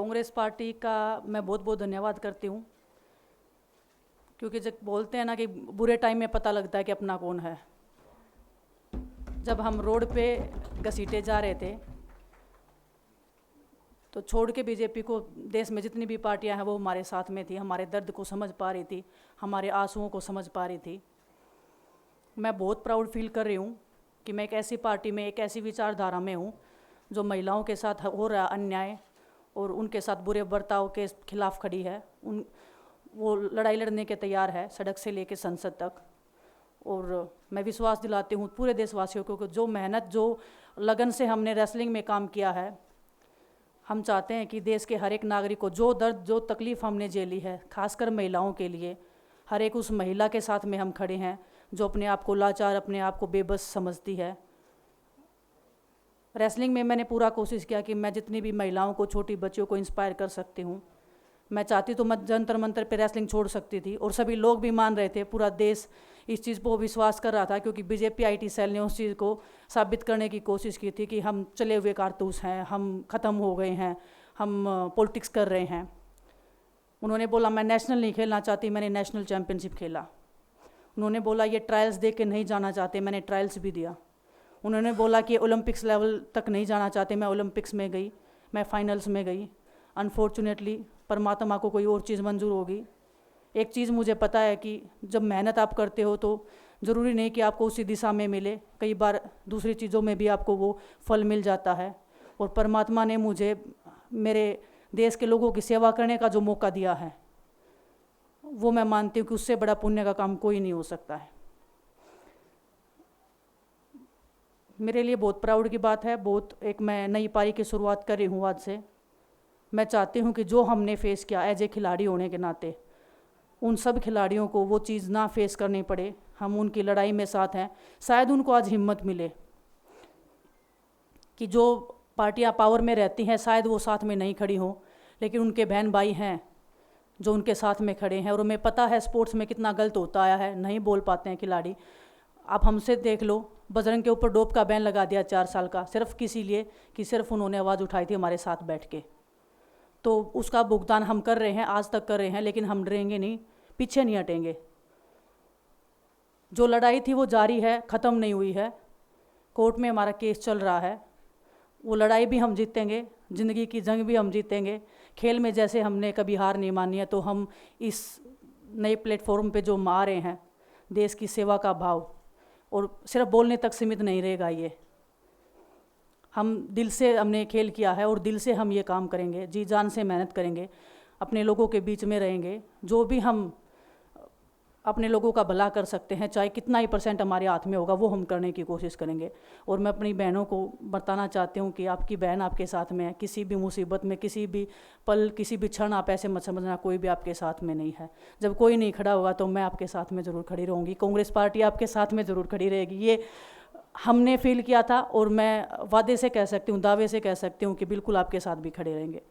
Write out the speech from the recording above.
Congress party का मैं बहुत बहुत धन्यवाद करती हूँ, क्योंकि जब बोलते हैं ना कि बुरे टाइम में पता लगता है कि अपना कौन है। जब हम रोड पे घसीटे जा रहे थे तो छोड़ के बीजेपी को देश में जितनी भी पार्टियां हैं वो हमारे साथ में थी, हमारे दर्द को समझ पा रही थी, हमारे आंसुओं को समझ पा रही थी। मैं बहुत प्राउड फील कर रही हूँ कि मैं एक ऐसी पार्टी में, एक ऐसी विचारधारा में हूँ जो महिलाओं के साथ हो रहा अन्याय और उनके साथ बुरे बर्ताव के खिलाफ खड़ी है। वो लड़ाई लड़ने के तैयार है, सड़क से लेकर संसद तक। और मैं विश्वास दिलाती हूँ पूरे देशवासियों को कि जो मेहनत, जो लगन से हमने रेसलिंग में काम किया है, हम चाहते हैं कि देश के हर एक नागरिक को जो दर्द, जो तकलीफ़ हमने झेली है, खासकर महिलाओं के लिए, हर एक उस महिला के साथ में हम खड़े हैं जो अपने आप को लाचार, अपने आप को बेबस समझती है। रेसलिंग में मैंने पूरा कोशिश किया कि मैं जितनी भी महिलाओं को, छोटी बच्चियों को इंस्पायर कर सकती हूँ। मैं चाहती तो मैं जंतर मंतर पे रेसलिंग छोड़ सकती थी, और सभी लोग भी मान रहे थे, पूरा देश इस चीज़ पर विश्वास कर रहा था, क्योंकि बीजेपी आईटी सेल ने उस चीज़ को साबित करने की कोशिश की थी कि हम चले हुए कारतूस हैं, हम ख़त्म हो गए हैं, हम पॉलिटिक्स कर रहे हैं। उन्होंने बोला मैं नेशनल नहीं खेलना चाहती, मैंने नेशनल चैम्पियनशिप खेला। उन्होंने बोला ये ट्रायल्स दे के नहीं जाना चाहते, मैंने ट्रायल्स भी दिया। उन्होंने बोला कि ओलंपिक्स लेवल तक नहीं जाना चाहते, मैं ओलंपिक्स में गई, मैं फाइनल्स में गई। अनफॉर्चुनेटली परमात्मा को कोई और चीज़ मंजूर होगी। एक चीज़ मुझे पता है कि जब मेहनत आप करते हो तो ज़रूरी नहीं कि आपको उसी दिशा में मिले, कई बार दूसरी चीज़ों में भी आपको वो फल मिल जाता है। और परमात्मा ने मुझे मेरे देश के लोगों की सेवा करने का जो मौका दिया है, वो मैं मानती हूँ कि उससे बड़ा पुण्य का काम कोई नहीं हो सकता है। मेरे लिए बहुत प्राउड की बात है। एक मैं नई पारी की शुरुआत कर रही हूँ आज से। मैं चाहती हूँ कि जो हमने फेस किया एज ए खिलाड़ी होने के नाते, उन सब खिलाड़ियों को वो चीज़ ना फेस करनी पड़े। हम उनकी लड़ाई में साथ हैं। शायद उनको आज हिम्मत मिले कि जो पार्टियां पावर में रहती हैं शायद वो साथ में नहीं खड़ी हों, लेकिन उनके बहन भाई हैं जो उनके साथ में खड़े हैं। और हमें पता है स्पोर्ट्स में कितना गलत होता आया है, नहीं बोल पाते हैं खिलाड़ी। आप हमसे देख लो, बजरंग के ऊपर डोप का बैन लगा दिया 4 साल का, सिर्फ किसी लिए कि सिर्फ उन्होंने आवाज़ उठाई थी हमारे साथ बैठ के। तो उसका भुगतान हम कर रहे हैं, आज तक कर रहे हैं, लेकिन हम डरेंगे नहीं, पीछे नहीं हटेंगे। जो लड़ाई थी वो जारी है, ख़त्म नहीं हुई है। कोर्ट में हमारा केस चल रहा है, वो लड़ाई भी हम जीतेंगे, ज़िंदगी की जंग भी हम जीतेंगे। खेल में जैसे हमने कभी हार नहीं मानी है, तो हम इस नए प्लेटफॉर्म पे जो आ रहे हैं, देश की सेवा का भाव, और सिर्फ बोलने तक सीमित नहीं रहेगा। ये हम दिल से हमने खेल किया है और दिल से हम ये काम करेंगे, जी जान से मेहनत करेंगे, अपने लोगों के बीच में रहेंगे। जो भी हम अपने लोगों का भला कर सकते हैं, चाहे कितना ही % हमारे हाथ में होगा, वो हम करने की कोशिश करेंगे। और मैं अपनी बहनों को बताना चाहती हूँ कि आपकी बहन आपके साथ में है। किसी भी मुसीबत में, किसी भी पल, किसी भी क्षण आप ऐसे मत समझना कोई भी आपके साथ में नहीं है। जब कोई नहीं खड़ा होगा तो मैं आपके साथ में ज़रूर खड़ी रहूँगी, कांग्रेस पार्टी आपके साथ में ज़रूर खड़ी रहेगी। ये हमने फील किया था, और मैं वादे से कह सकती हूँ, दावे से कह सकती हूँ कि बिल्कुल आपके साथ भी खड़े रहेंगे।